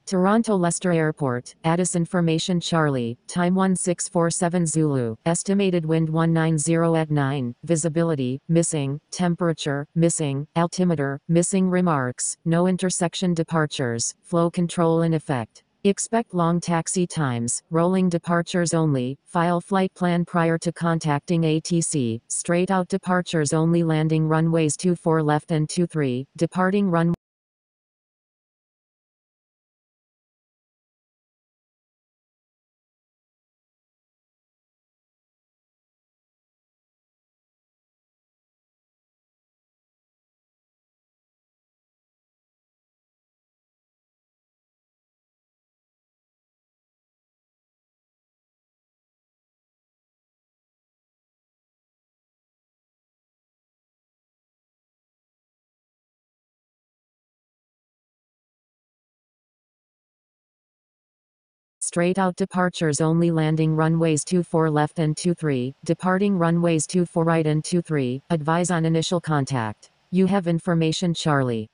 Toronto Leicester Airport, Addis Information Charlie, time 1647 Zulu, estimated wind 190 at 9, visibility, missing, temperature, missing, altimeter, missing remarks, no intersection departures, flow control in effect. Expect long taxi times, rolling departures only, file flight plan prior to contacting ATC, straight out departures only landing runways 24 left and 23, departing runway straight out departures only landing runways 24 left and 23, departing runways 24 right and 23, advise on initial contact. You have information Charlie.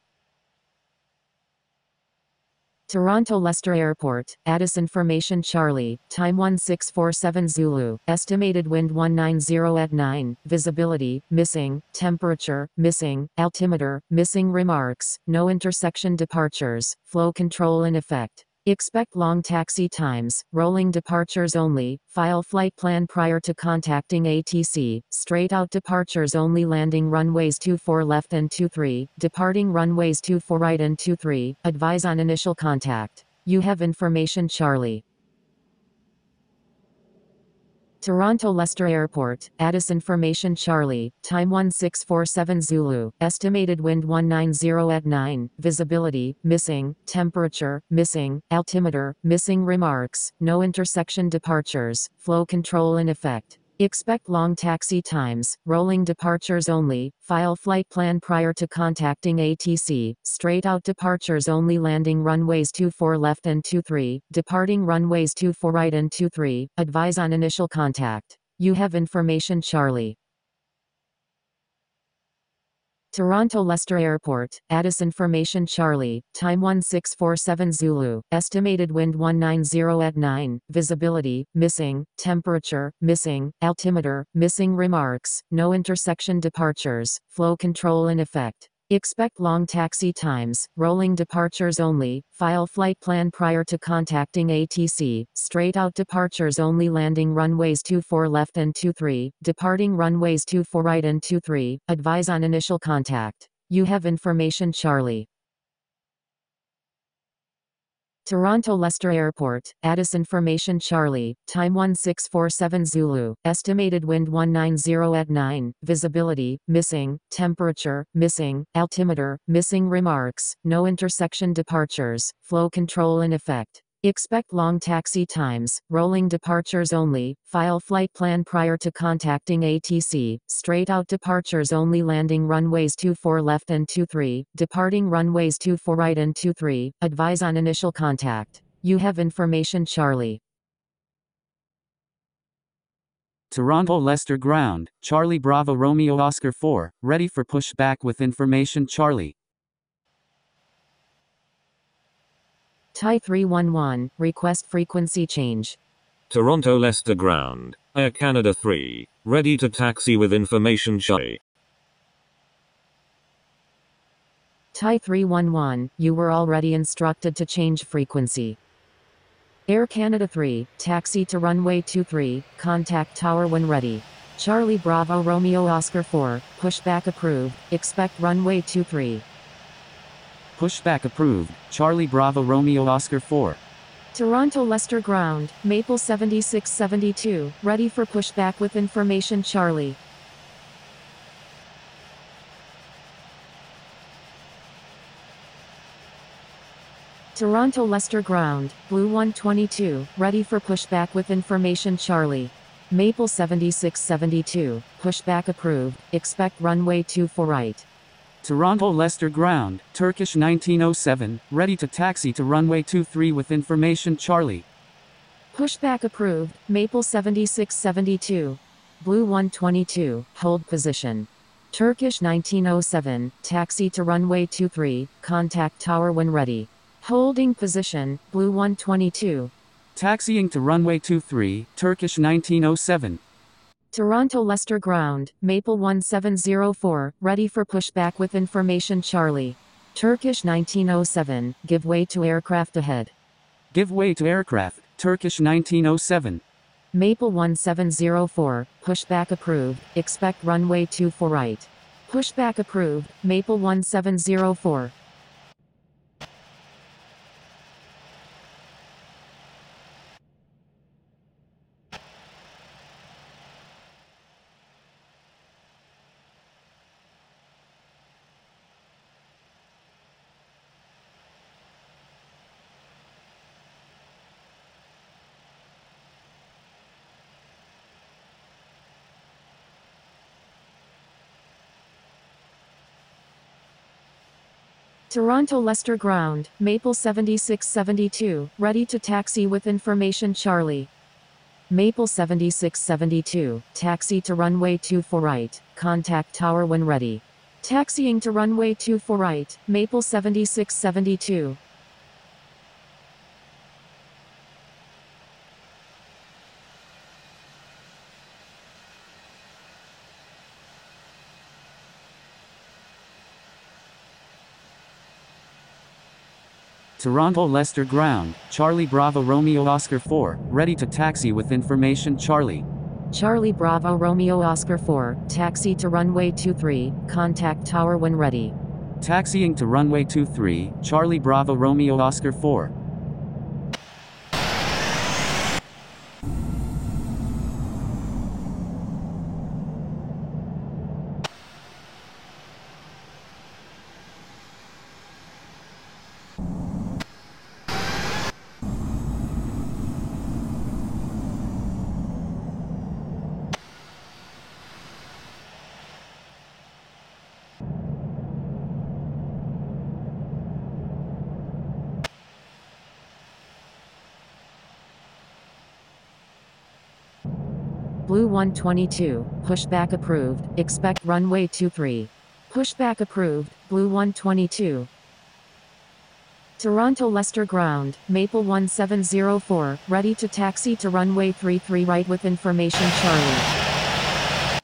Toronto Leicester Airport, Addis Information Charlie, time 1647 Zulu, estimated wind 190 at 9, visibility, missing, temperature, missing, altimeter, missing remarks, no intersection departures, flow control in effect. Expect long taxi times, rolling departures only, file flight plan prior to contacting ATC, straight out departures only landing runways 24 left and 23, departing runways 24 right and 23, advise on initial contact. You have information Charlie. Toronto Leicester Airport, Addis Information Charlie, time 1647 Zulu, estimated wind 190 at 9, visibility, missing, temperature, missing, altimeter, missing remarks, no intersection departures, flow control in effect. Expect long taxi times, rolling departures only, file flight plan prior to contacting ATC, straight out departures only landing runways 24 left and 23, departing runways 24 right and 23, advise on initial contact. You have information Charlie. Toronto Leicester Airport, Addis Information Charlie, time 1647 Zulu, estimated wind 190 at 9, visibility, missing, temperature, missing, altimeter, missing remarks, no intersection departures, flow control in effect. Expect long taxi times, rolling departures only, file flight plan prior to contacting ATC, straight out departures only landing runways 24 left and 23, departing runways 24 right and 23, advise on initial contact. You have information Charlie. Toronto Leicester Airport, Addis Information Charlie, time 1647 Zulu, estimated wind 190 at 9, visibility, missing, temperature, missing, altimeter, missing remarks, no intersection departures, flow control in effect. Expect long taxi times, rolling departures only, file flight plan prior to contacting ATC, straight out departures only landing runways 24 left and 23, departing runways 24 right and 23, advise on initial contact. You have information Charlie. Toronto Leicester Ground, Charlie Bravo Romeo Oscar 4, ready for pushback with information Charlie. TY 311, request frequency change. Toronto Leicester Ground, Air Canada 3, ready to taxi with information Charlie. TY 311, you were already instructed to change frequency. Air Canada 3, taxi to runway 23, contact tower when ready. Charlie Bravo Romeo Oscar 4, pushback approved, expect runway 23. Pushback approved, Charlie Bravo Romeo Oscar 4. Toronto Leicester Ground, Maple 7672, ready for pushback with information Charlie. Toronto Leicester Ground, Blue 122, ready for pushback with information Charlie. Maple 7672, pushback approved, expect runway 24 right. Toronto Leicester Ground, Turkish 1907, ready to taxi to runway 23 with information Charlie. Pushback approved, Maple 7672. Blue 122, hold position. Turkish 1907, taxi to runway 23, contact tower when ready. Holding position, Blue 122. Taxiing to runway 23, Turkish 1907. Toronto Leicester ground, Maple 1704, ready for pushback with information Charlie. Turkish 1907, give way to aircraft ahead. Give way to aircraft, Turkish 1907. Maple 1704, pushback approved, expect runway 24 right. Pushback approved, Maple 1704. Toronto Leicester ground, Maple 7672, ready to taxi with information Charlie. Maple 7672, taxi to runway 24 right, contact tower when ready. Taxiing to runway 24 right, Maple 7672. Toronto Leicester ground, Charlie Bravo Romeo Oscar 4, ready to taxi with information Charlie. Charlie Bravo Romeo Oscar 4, taxi to runway 23, contact tower when ready. Taxiing to runway 23, Charlie Bravo Romeo Oscar 4. Blue 122, pushback approved, expect runway 23. Pushback approved, Blue 122. Toronto Leicester ground, Maple 1704, ready to taxi to runway 33 right with information Charlie.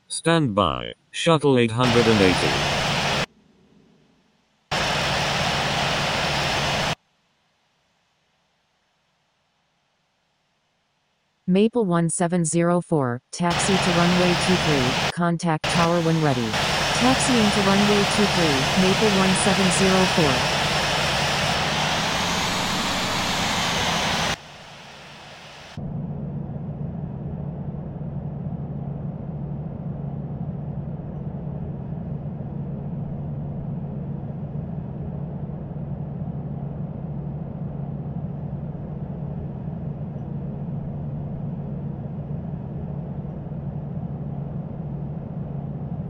Stand by, Shuttle 880. Maple 1704, taxi to runway 23, contact tower when ready. Taxiing to runway 23, Maple 1704.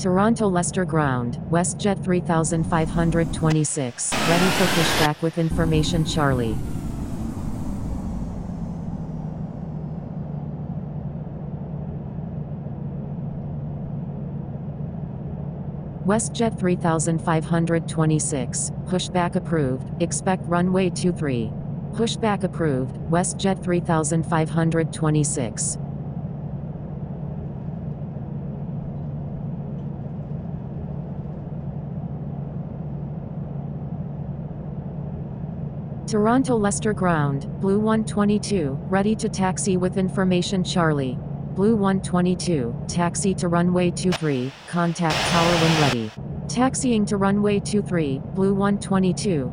Toronto Leicester ground, WestJet 3526, ready for pushback with information Charlie. WestJet 3526, pushback approved, expect runway 23. Pushback approved, WestJet 3526. Toronto Leicester ground, Blue 122, ready to taxi with information Charlie. Blue 122, taxi to runway 23, contact tower when ready. Taxiing to runway 23, Blue 122.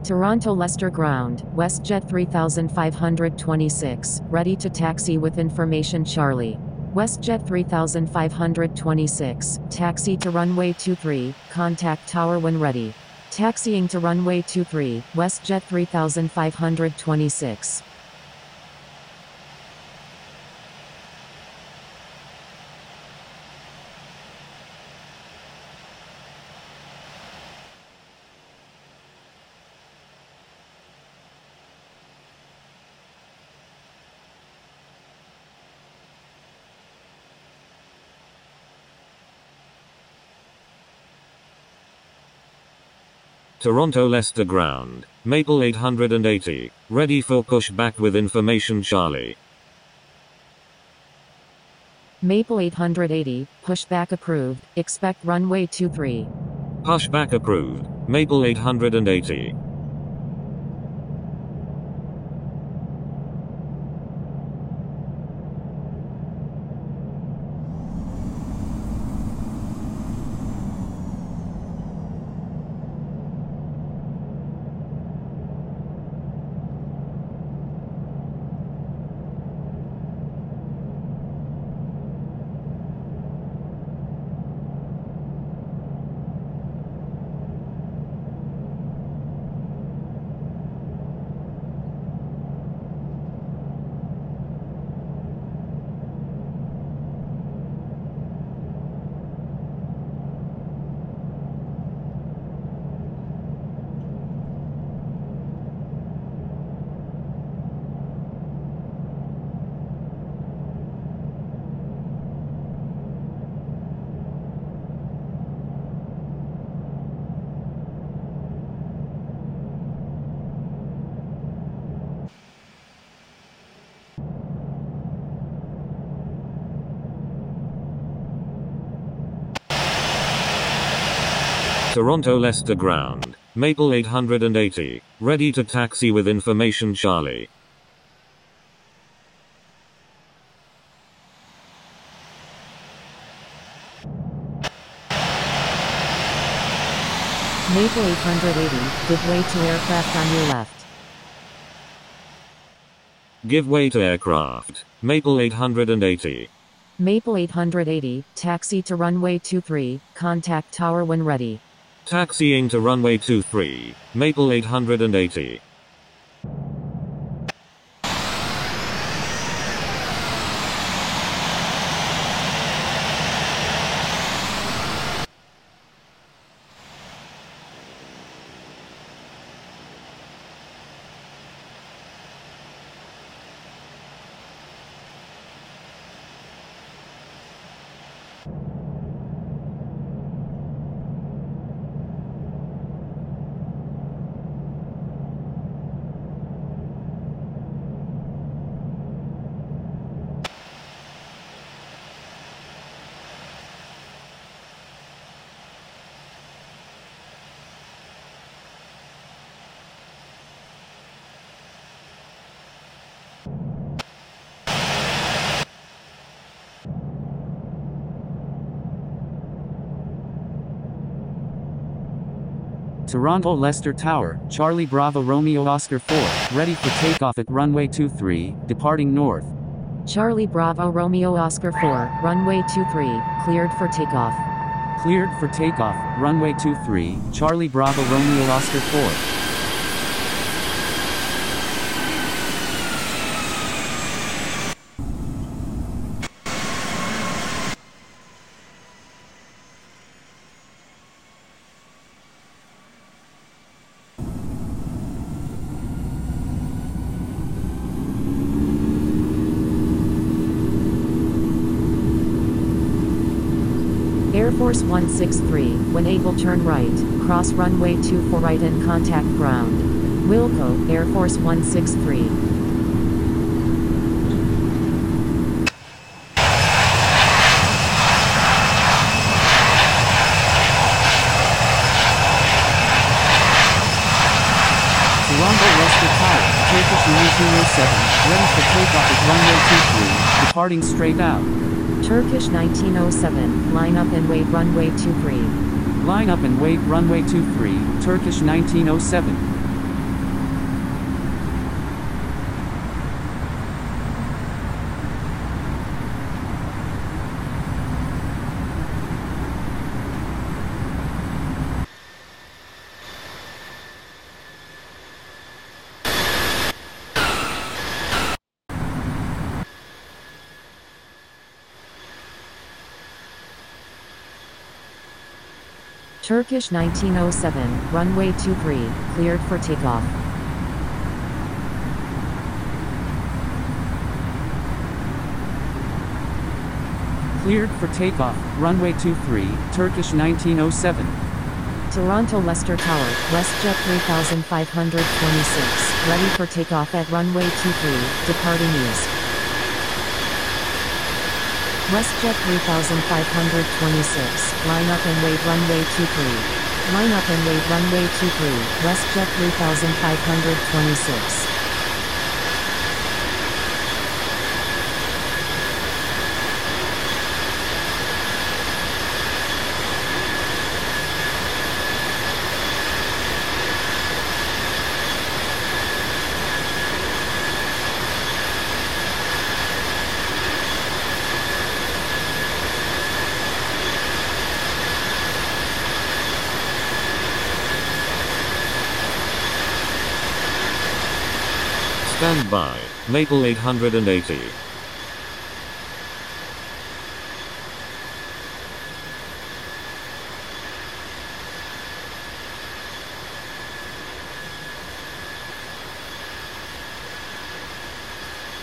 Toronto Leicester Ground, WestJet 3526, ready to taxi with information Charlie. WestJet 3526, taxi to runway 23, contact tower when ready. Taxiing to runway 23, WestJet 3526. Toronto Leicester Ground, Maple 880, ready for pushback with information Charlie. Maple 880, pushback approved, expect runway 23. Pushback approved, Maple 880. Toronto Leicester Ground, Maple 880, ready to taxi with information Charlie. Maple 880, give way to aircraft on your left. Give way to aircraft, Maple 880. Maple 880, taxi to runway 23, contact tower when ready. Taxiing to runway 23, Maple 880. Toronto Leicester Tower, Charlie Bravo Romeo Oscar 4, ready for takeoff at runway 23, departing north. Charlie Bravo Romeo Oscar 4, runway 23, cleared for takeoff. Cleared for takeoff, runway 23, Charlie Bravo Romeo Oscar 4. Air Force 163, when able turn right, cross runway 24 right and contact ground. Wilco, Air Force 163. Toronto Leicester Tower, Turkish 1907, ready for takeoff at runway 23, departing straight out. Turkish 1907, line up and wait runway 23. Line up and wait runway 23, Turkish 1907. Turkish 1907, runway 23, cleared for takeoff. Cleared for takeoff, runway 23, Turkish 1907. Toronto Leicester Tower, WestJet 3526, ready for takeoff at runway 23, departing east. WestJet 3526, line up and wait runway 23. Line up and wait runway 23, WestJet 3526. Stand by, Maple 880.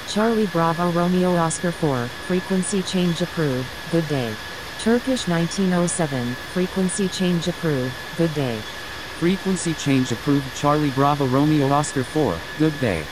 Charlie Bravo Romeo Oscar 4, frequency change approved, good day. Turkish 1907, frequency change approved, good day. Frequency change approved. Charlie Bravo Romeo Oscar 4, good day.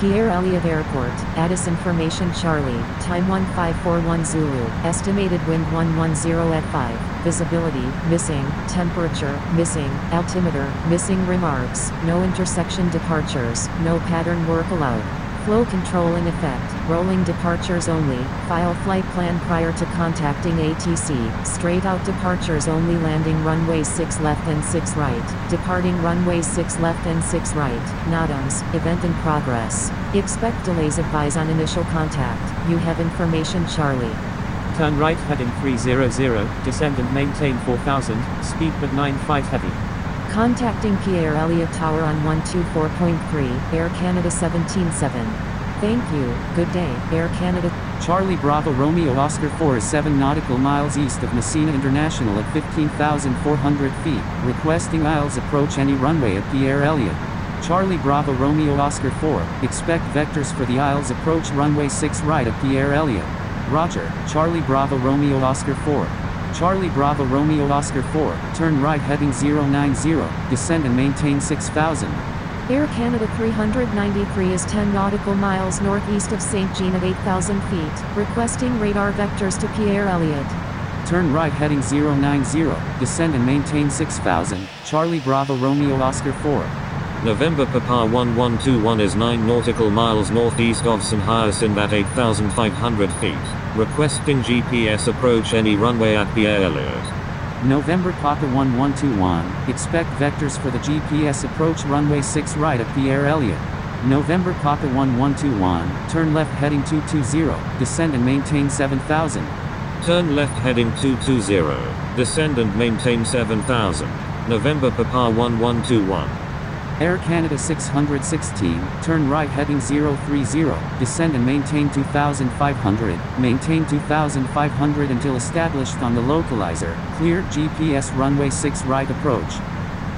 Pierre Elliott Airport, Addison Formation Charlie, time 1541 Zulu, estimated wind 110 at 5, visibility, missing, temperature, missing, altimeter, missing remarks, no intersection departures, no pattern work allowed. Flow control in effect, rolling departures only, file flight plan prior to contacting ATC, straight out departures only, landing runway 6 left and 6 right, departing runway 6 left and 6 right, NOTAMs, event in progress. Expect delays, advise on initial contact, you have information Charlie. Turn right heading 300, descend and maintain 4000, speed but 95 heavy. Contacting Pierre Elliott Tower on 124.3, Air Canada 177. Thank you, good day, Air Canada. Charlie Bravo Romeo Oscar 4 is 7 nautical miles east of Messina International at 15,400 feet, requesting IELTS approach any runway at Pierre Elliott. Charlie Bravo Romeo Oscar 4, expect vectors for the IELTS approach runway 6 right at Pierre Elliott. Roger, Charlie Bravo Romeo Oscar 4. Charlie Bravo Romeo Oscar 4, turn right heading 090, descend and maintain 6,000. Air Canada 393 is 10 nautical miles northeast of St. Jean at 8,000 feet, requesting radar vectors to Pierre Elliott. Turn right heading 090, descend and maintain 6,000, Charlie Bravo Romeo Oscar 4. November Papa 1121 is 9 nautical miles northeast of St. Hyacinthe at 8,500 feet, requesting GPS approach any runway at Pierre Elliott. November Papa 1121, expect vectors for the GPS approach runway 6 right at Pierre Elliott. November Papa 1121, turn left heading 220, descend and maintain 7,000. Turn left heading 220, descend and maintain 7,000. November Papa 1121. Air Canada 616, turn right heading 030, descend and maintain 2,500, maintain 2,500 until established on the localizer, clear GPS runway 6 right approach.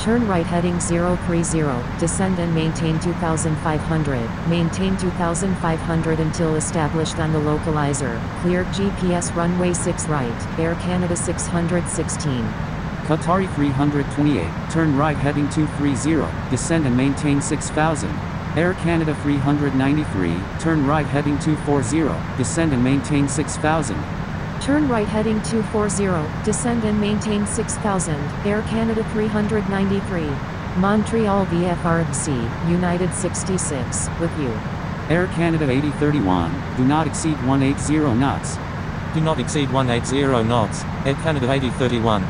Turn right heading 030, descend and maintain 2,500, maintain 2,500 until established on the localizer, clear GPS runway 6 right, Air Canada 616. Qatari 328, turn right heading 230, descend and maintain 6,000. Air Canada 393, turn right heading 240, descend and maintain 6,000. Turn right heading 240, descend and maintain 6,000, Air Canada 393. Montreal VFR United 66, with you. Air Canada A321, do not exceed 180 knots. Do not exceed 180 knots, Air Canada A321.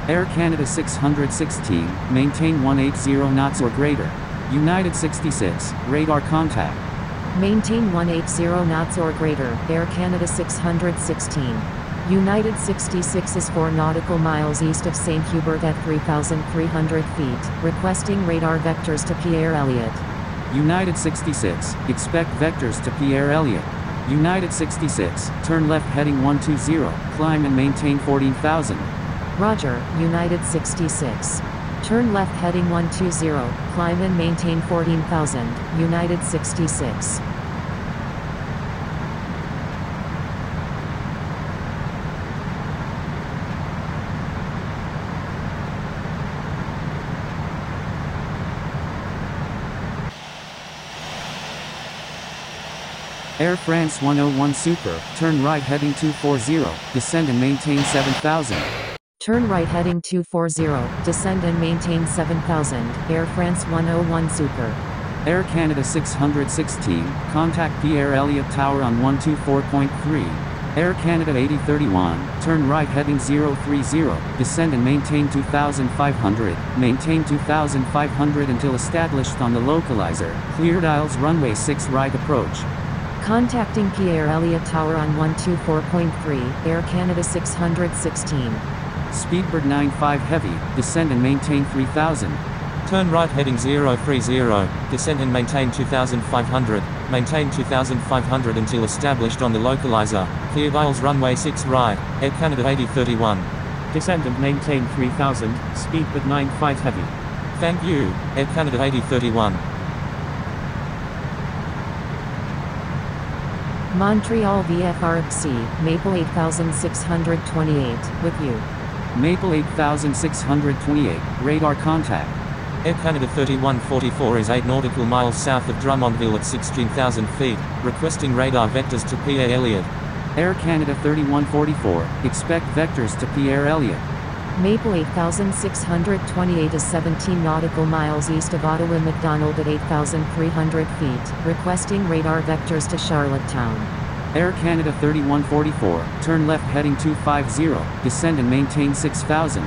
Air Canada 616, maintain 180 knots or greater. United 66, radar contact. Maintain 180 knots or greater, Air Canada 616. United 66 is 4 nautical miles east of St. Hubert at 3,300 feet, requesting radar vectors to Pierre Elliott. United 66, expect vectors to Pierre Elliott. United 66, turn left heading 120, climb and maintain 14,000. Roger, United 66. Turn left heading 120, climb and maintain 14,000, United 66. Air France 101 Super, turn right heading 240, descend and maintain 7,000. Turn right heading 240, descend and maintain 7,000, Air France 101 Super. Air Canada 616, contact Pierre Elliott Tower on 124.3. Air Canada A321, turn right heading 030, descend and maintain 2,500, maintain 2,500 until established on the localizer, cleared IELTS runway 6 right approach. Contacting Pierre Elliott Tower on 124.3, Air Canada 616. Speedbird 95 heavy, descend and maintain 3,000. Turn right heading 030, descend and maintain 2,500, maintain 2,500 until established on the localizer, cleared IELTS runway 6 right, Air Canada A321. Descend and maintain 3,000, speedbird 95 heavy. Thank you, Air Canada A321. Montreal VFR Maple 8628, with you. Maple 8628, radar contact. Air Canada 3144 is 8 nautical miles south of Drummondville at 16,000 feet, requesting radar vectors to Pierre Elliott. Air Canada 3144, expect vectors to Pierre Elliott. Maple 8628 is 17 nautical miles east of Ottawa McDonald at 8,300 feet, requesting radar vectors to Charlottetown. Air Canada 3144, turn left heading 250, descend and maintain 6,000.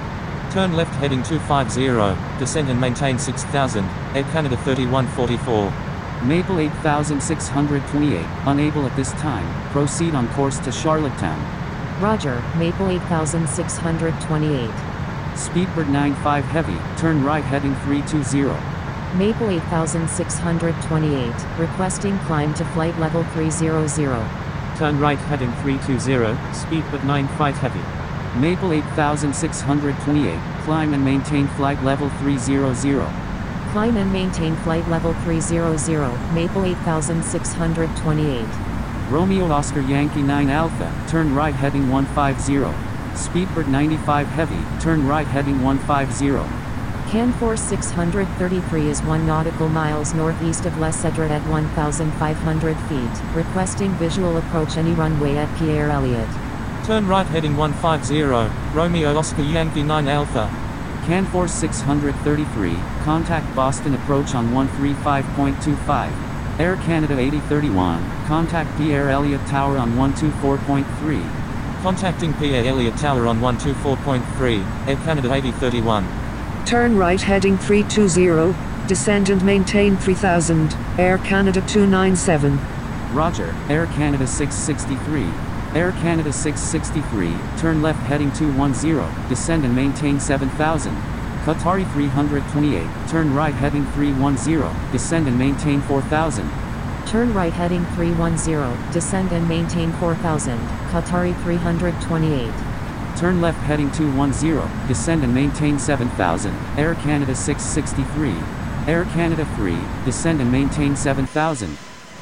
Turn left heading 250, descend and maintain 6,000, Air Canada 3144. Maple 8628, unable at this time, proceed on course to Charlottetown. Roger, Maple 8628. Speedbird 95 heavy, turn right heading 320. Maple 8628, requesting climb to flight level 300. Turn right heading 320, Speedbird 95 heavy. Maple 8628, climb and maintain flight level 300. Climb and maintain flight level 300, Maple 8628. Romeo Oscar Yankee 9 Alpha, turn right heading 150. Speedbird 95 heavy, turn right heading 150. Canfor 633 is 1 nautical miles northeast of Les Cedres at 1,500 feet, requesting visual approach any runway at Pierre Elliott. Turn right heading 150, Romeo Oscar Yankee 9 Alpha. Canfor 633, contact Boston approach on 135.25. Air Canada A321, contact Pierre Elliott Tower on 124.3. Contacting Pierre Elliott Tower on 124.3, Air Canada A321. Turn right heading 320, descend and maintain 3000, Air Canada 297. Roger, Air Canada 663. Air Canada 663, turn left heading 210, descend and maintain 7000. Qatari 328, turn right heading 310, descend and maintain 4000. Turn right heading 310, descend and maintain 4000, Qatari 328. Turn left heading 210, descend and maintain 7000, Air Canada 663. Air Canada 3, descend and maintain 7000.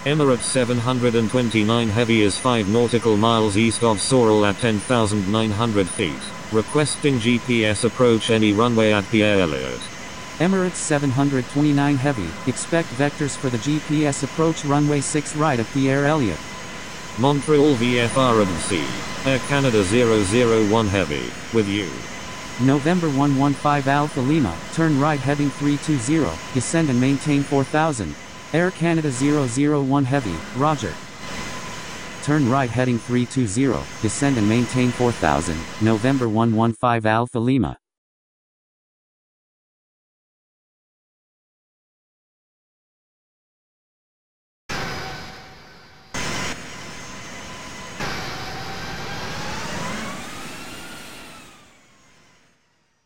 Emirates 729 heavy is 5 nautical miles east of CYUL at 10,900 feet, requesting GPS approach any runway at Pierre Elliott. Emirates 729 heavy, expect vectors for the GPS approach runway 6 right at Pierre Elliott. Montreal VFR&C, Air Canada 001 heavy, with you. November 115 Alpha Lima, turn right heading 320, descend and maintain 4000. Air Canada 001 heavy, roger. Turn right heading 320, descend and maintain 4000, November 115 Alpha Lima.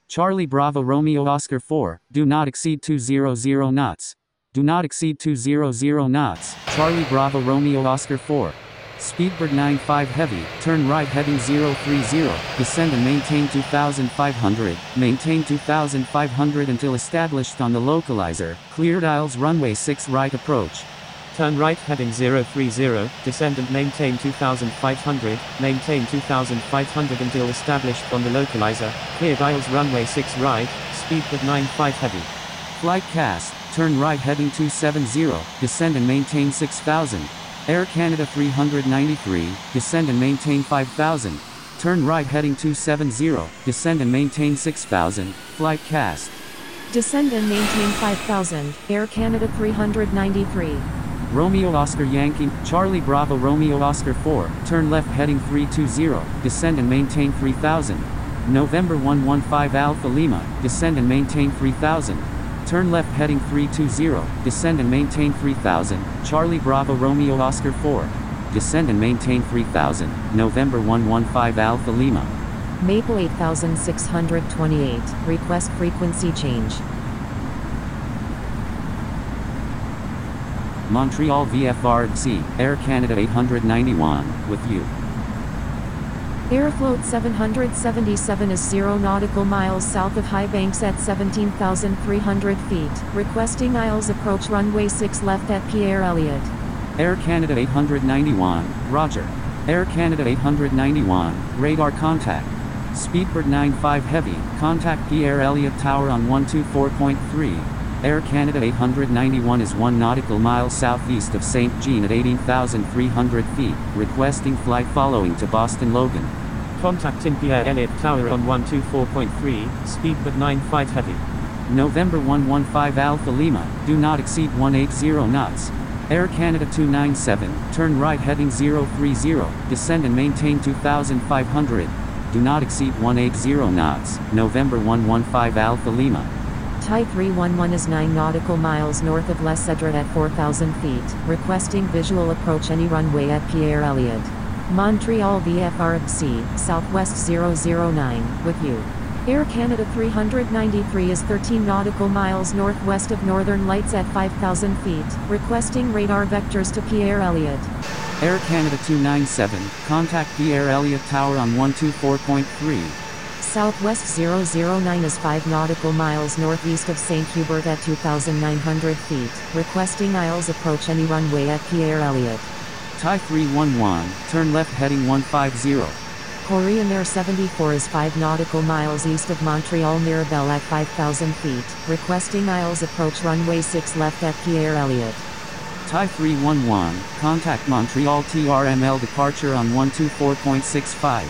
Charlie Bravo Romeo Oscar 4, do not exceed 200 knots. Do not exceed 200 knots, Charlie Bravo Romeo Oscar 4. Speedbird 95 heavy, turn right heading 030, descend and maintain 2500, maintain 2500 until established on the localizer, cleared aisles runway 6 right approach. Turn right heading 030, descend and maintain 2500, maintain 2500 until established on the localizer, cleared aisles runway 6 right, Speedbird 95 heavy. Flight cast, turn right heading 270, descend and maintain 6000. Air Canada 393, descend and maintain 5000. Turn right heading 270, descend and maintain 6000, flight cast. Descend and maintain 5000, Air Canada 393. Romeo Oscar Yankee, Charlie Bravo Romeo Oscar 4, turn left heading 320, descend and maintain 3000. November 115 Alpha Lima, descend and maintain 3000. Turn left heading 320, descend and maintain 3000, Charlie Bravo Romeo Oscar 4. Descend and maintain 3000, November 115 Alpha Lima. Maple 8628, request frequency change. Montreal VFR&C, Air Canada 891, with you. Airfloat 777 is 0 nautical miles south of High Banks at 17,300 feet, requesting aisles approach runway 6 left at Pierre Elliott. Air Canada 891, roger. Air Canada 891, radar contact. Speedbird 95 heavy, contact Pierre Elliott Tower on 124.3. Air Canada A321 is 1 nautical mile southeast of St. Jean at 18,300 feet, requesting flight following to Boston Logan. Contacting Pierre Elliott Tower on 124.3, speed but 95 heavy. November 115 Alpha Lima, do not exceed 180 knots. Air Canada 297, turn right heading 030, descend and maintain 2,500. Do not exceed 180 knots. November 115 Alpha Lima. Thai 311 is 9 nautical miles north of Les Cedres at 4,000 feet, requesting visual approach any runway at Pierre Elliott. Montreal VFR Southwest 009, with you. Air Canada 393 is 13 nautical miles northwest of Northern Lights at 5,000 feet, requesting radar vectors to Pierre Elliott. Air Canada 297, contact Pierre Elliott Tower on 124.3. Southwest 009 is 5 nautical miles northeast of St. Hubert at 2,900 feet, requesting ILS approach any runway at Pierre Elliott. Thai 311, turn left heading 150. Korean Air 74 is 5 nautical miles east of Montreal Mirabel at 5,000 feet, requesting ILS approach runway 6 left at Pierre Elliott. Thai 311, contact Montreal TRML departure on 124.65.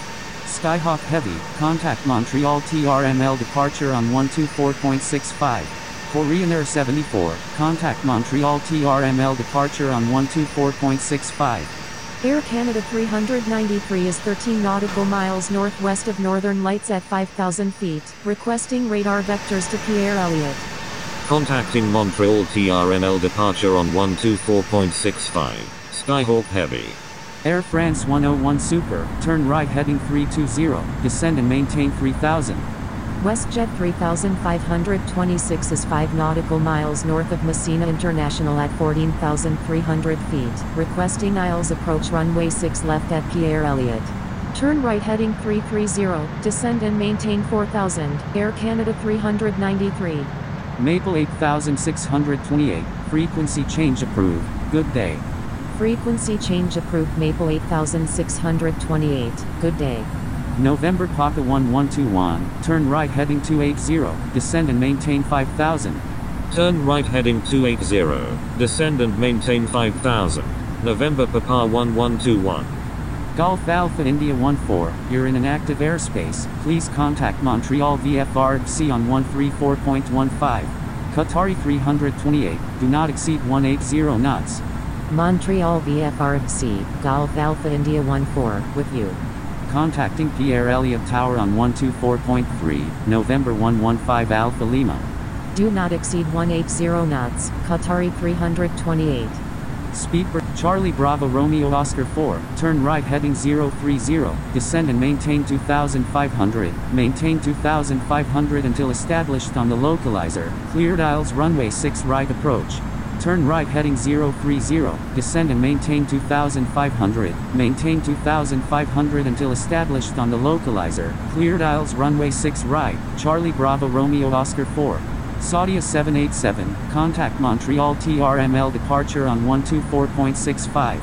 Skyhawk Heavy, contact Montreal TRML departure on 124.65. Korean Air 74, contact Montreal TRML departure on 124.65. Air Canada 393 is 13 nautical miles northwest of Northern Lights at 5,000 feet, requesting radar vectors to Pierre Elliott. Contacting Montreal TRML departure on 124.65. Skyhawk Heavy. Air France 101 Super, turn right heading 320, descend and maintain 3,000. WestJet 3526 is 5 nautical miles north of Messina International at 14,300 feet, requesting ILS approach runway 6 left at Pierre Elliott. Turn right heading 330, descend and maintain 4,000, Air Canada 393. Maple 8628, frequency change approved, good day. Frequency change approved Maple 8628, good day. November Papa 1121, turn right heading 280, descend and maintain 5,000. Turn right heading 280, descend and maintain 5,000. November Papa 1121. Golf Alpha India 14, you're in an active airspace, please contact Montreal VFR on 134.15. Qatari 328, do not exceed 180 knots. Montreal VFR Golf Alpha India 14, with you. Contacting Pierre Elliott Tower on 124.3, November 115 Alpha Lima. Do not exceed 180 knots, Qatari 328. Speedbird, Charlie Bravo Romeo Oscar 4, turn right heading 030, descend and maintain 2,500, maintain 2,500 until established on the localizer, cleared ILS runway 6 right approach. Turn right heading 030, descend and maintain 2,500, maintain 2,500 until established on the localizer, cleared ILS runway 6 right, Charlie Bravo Romeo Oscar 4. Saudia 787, contact Montreal TRML departure on 124.65.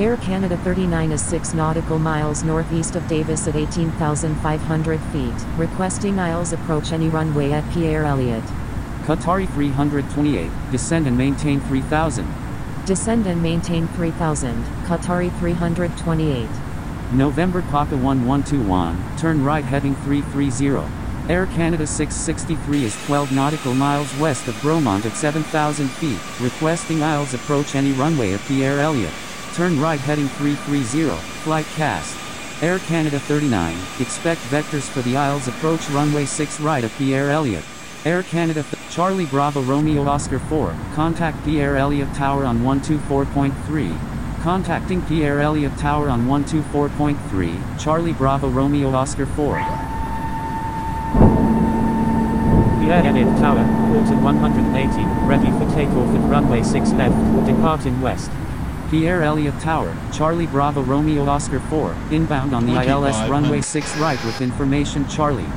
Air Canada 39 is 6 nautical miles northeast of Davis at 18,500 feet, requesting ILS approach any runway at Pierre Elliott. Qatari 328, descend and maintain 3,000. Descend and maintain 3,000, Qatari 328. November Papa 1121, turn right heading 330. Air Canada 663 is 12 nautical miles west of Bromont at 7,000 feet, requesting ILS approach any runway at Pierre Elliott. Turn right heading 330, flight cast. Air Canada 39, expect vectors for the ILS approach runway 6 right at Pierre Elliott. Air Canada Charlie Bravo Romeo Oscar 4, contact Pierre Elliott Tower on 124.3. Contacting Pierre Elliott Tower on 124.3, Charlie Bravo Romeo Oscar 4. Pierre Elliott Tower, Walton 180, ready for takeoff at runway 6 left, departing west. Pierre Elliott Tower, Charlie Bravo Romeo Oscar 4, inbound on the ILS runway 6 right with information Charlie.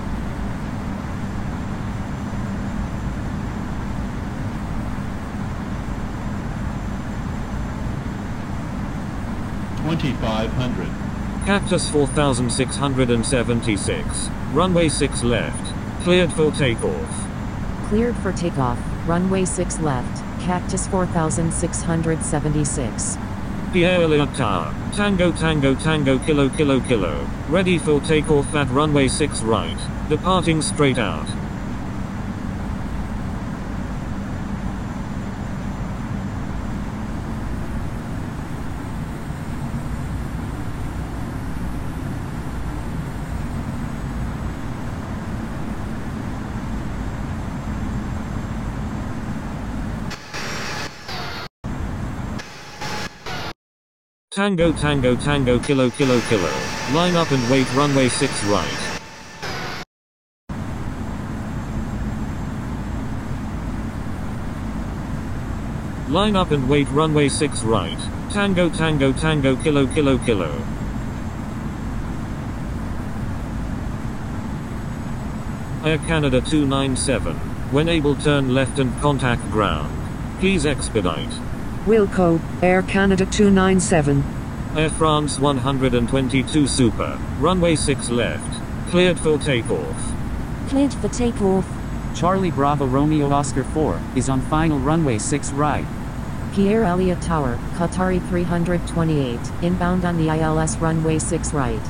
2,500. Cactus 4676. Runway 6 left. Cleared for takeoff. Cleared for takeoff. runway 6 left, Cactus 4676. Air Canada Tower, Tango Tango Tango Kilo Kilo Kilo, ready for takeoff at runway 6 right, departing straight out. Tango Tango Tango Kilo Kilo Kilo, line up and wait runway 6 right. Line up and wait runway 6 right, Tango Tango Tango Kilo Kilo Kilo. Air Canada 297, when able turn left and contact ground. Please expedite. Wilco, Air Canada 297. Air France 122 Super, runway 6 left, cleared for takeoff. Cleared for takeoff. Charlie Bravo Romeo Oscar 4 is on final runway 6 right. Pierre Elliott Tower, Qatari 328, inbound on the ILS runway 6 right.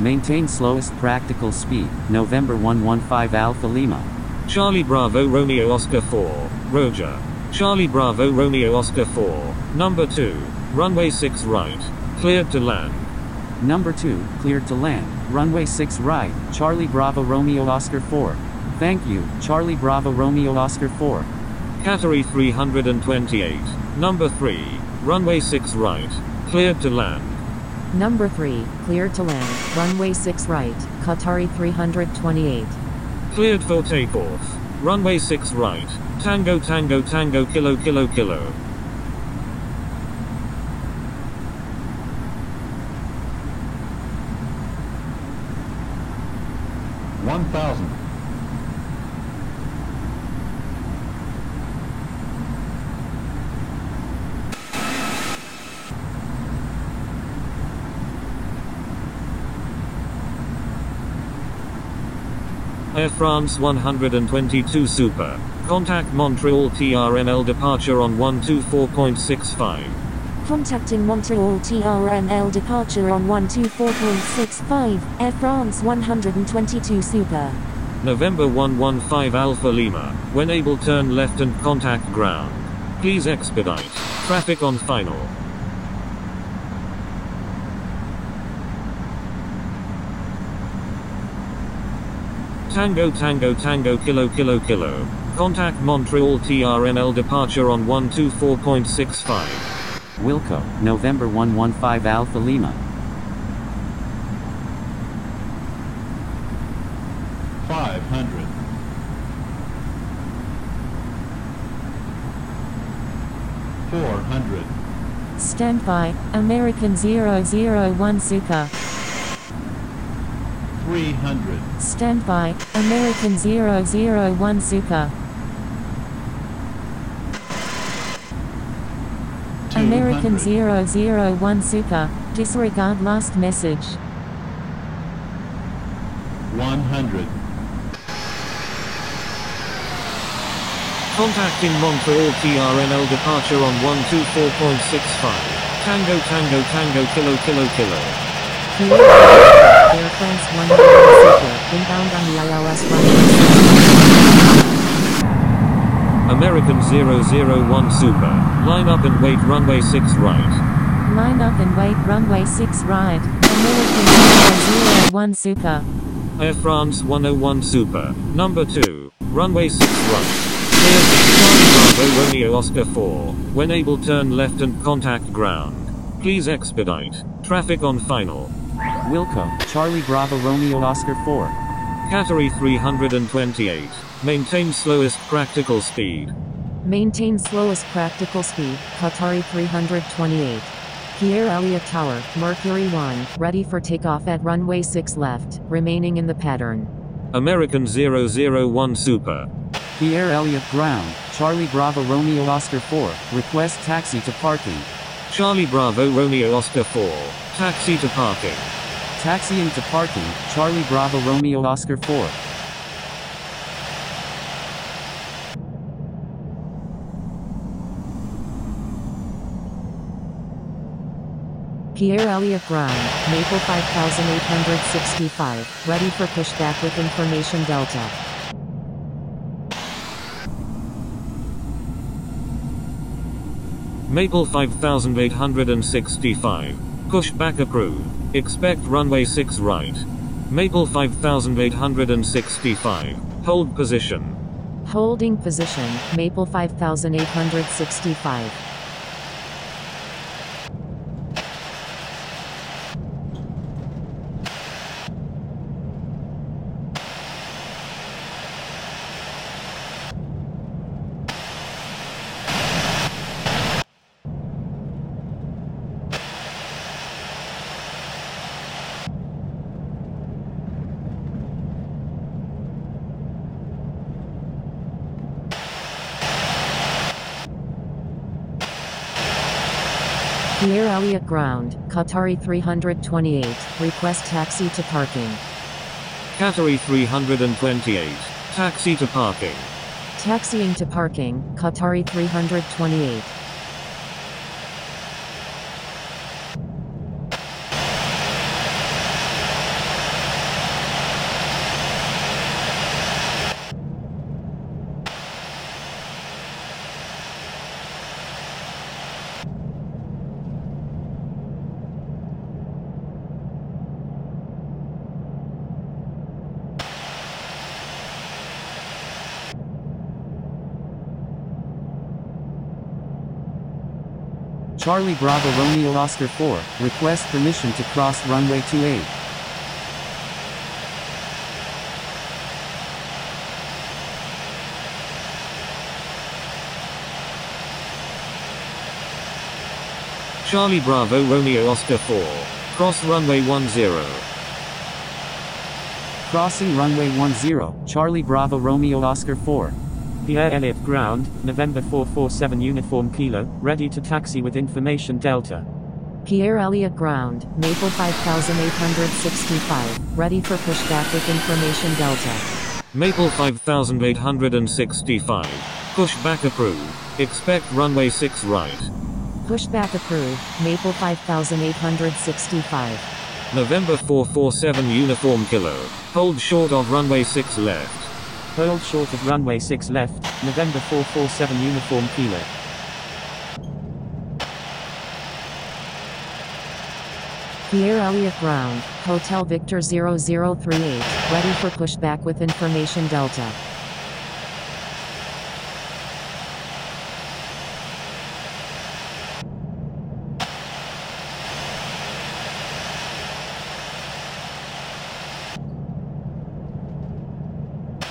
Maintain slowest practical speed, November 115 Alpha Lima. Charlie Bravo Romeo Oscar 4, Roger. Charlie Bravo Romeo Oscar 4, number 2, runway 6 right, cleared to land. Number 2, cleared to land, runway 6 right, Charlie Bravo Romeo Oscar 4. Thank you, Charlie Bravo Romeo Oscar 4. Qatari 328, number 3, runway 6 right, cleared to land. Number 3, cleared to land, runway 6 right, Qatari 328. Cleared for takeoff, runway 6 right, Tango Tango Tango Kilo Kilo Kilo. $1,000. Air France 122 Super, contact Montreal TRML departure on 124.65. Contacting Montreal TRML departure on 124.65, Air France 122 Super. November 115 Alpha Lima, when able turn left and contact ground. Please expedite. Traffic on final. Tango Tango Tango Kilo Kilo Kilo, contact Montreal TRML departure on 124.65. Wilco, November 115 Alpha Lima. $500. $400. Stand by, American 001 Super. $300. Stand by, American 001 Super. American 001 Super, disregard last message. 100. Contacting Montreal TRML departure on 124.65. Tango Tango Tango Kilo Kilo Kilo. Air France 100 Super, inbound on the ILS runway. American 001 Super, line up and wait runway 6 right. Line up and wait runway 6 right, American 001 Super. Air France 101 Super, number 2, runway 6 right. Clear to Charlie Bravo Romeo Oscar 4, when able turn left and contact ground. Please expedite. Traffic on final. Wilco, Charlie Bravo Romeo Oscar 4. Qatari 328, maintain slowest practical speed. Maintain slowest practical speed, Qatari 328. Pierre Elliott Tower, Mercury 1, ready for takeoff at runway 6 left, remaining in the pattern. American 001 Super. Pierre Elliott Ground, Charlie Bravo Romeo Oscar 4, request taxi to parking. Charlie Bravo Romeo Oscar 4, taxi to parking. Taxiing to parking, Charlie Bravo Romeo Oscar 4. Pierre Elliott Ground, Maple 5865, ready for pushback with information Delta. Maple 5865. Pushback approved. Expect runway 6 right. Maple 5865. Hold position. Holding position, Maple 5865. Pierre Elliott Ground, Qatari 328, request taxi to parking. Qatari 328. Taxi to parking. Taxiing to parking, Qatari 328. Charlie Bravo Romeo Oscar 4, request permission to cross runway 28. Charlie Bravo Romeo Oscar 4. Cross runway 10. Crossing runway 10, Charlie Bravo Romeo Oscar 4. Pierre Elliott Ground, November 447 Uniform Kilo, ready to taxi with information Delta. Pierre Elliott Ground, Maple 5865, ready for pushback with information Delta. Maple 5865. Pushback approved. Expect runway 6 right. Pushback approved, Maple 5865. November 447 Uniform Kilo. Hold short of runway 6 left. Hold short of runway 6 left, November 447 Uniform Kilo. Pierre Elliott Ground, Hotel Victor 0038, ready for pushback with information Delta.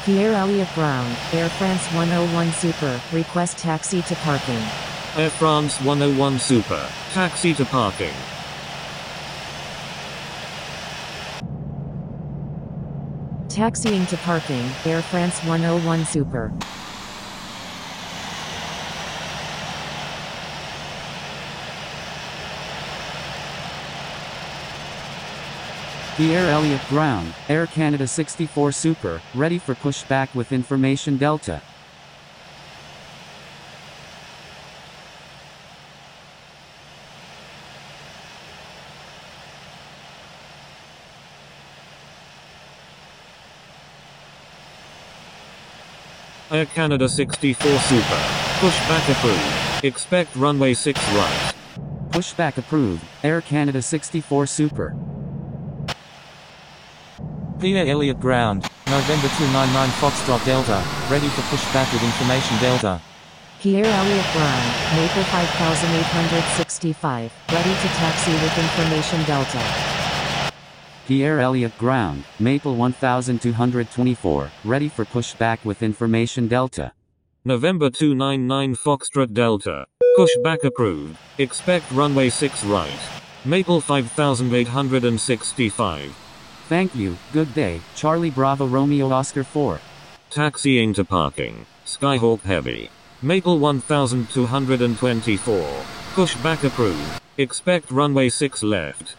Pierre Elliott Ground, Air France 101 Super, request taxi to parking. Air France 101 Super. Taxi to parking. Taxiing to parking, Air France 101 Super. Pierre Elliott Ground, Air Canada 64 Super, ready for pushback with information Delta. Air Canada 64 Super. Pushback approved. Expect runway 6 right. Pushback approved, Air Canada 64 Super. Pierre Elliott Ground, November 299 Foxtrot Delta, ready for pushback with information Delta. Pierre Elliott Ground, Maple 5865, ready to taxi with information Delta. Pierre Elliott Ground, Maple 1224, ready for pushback with information Delta. November 299 Foxtrot Delta. Pushback approved. Expect runway 6 right. Maple 5865. Thank you, good day, Charlie Bravo Romeo Oscar 4. Taxiing to parking. Skyhawk Heavy. Maple 1224. Pushback approved. Expect runway 6 left.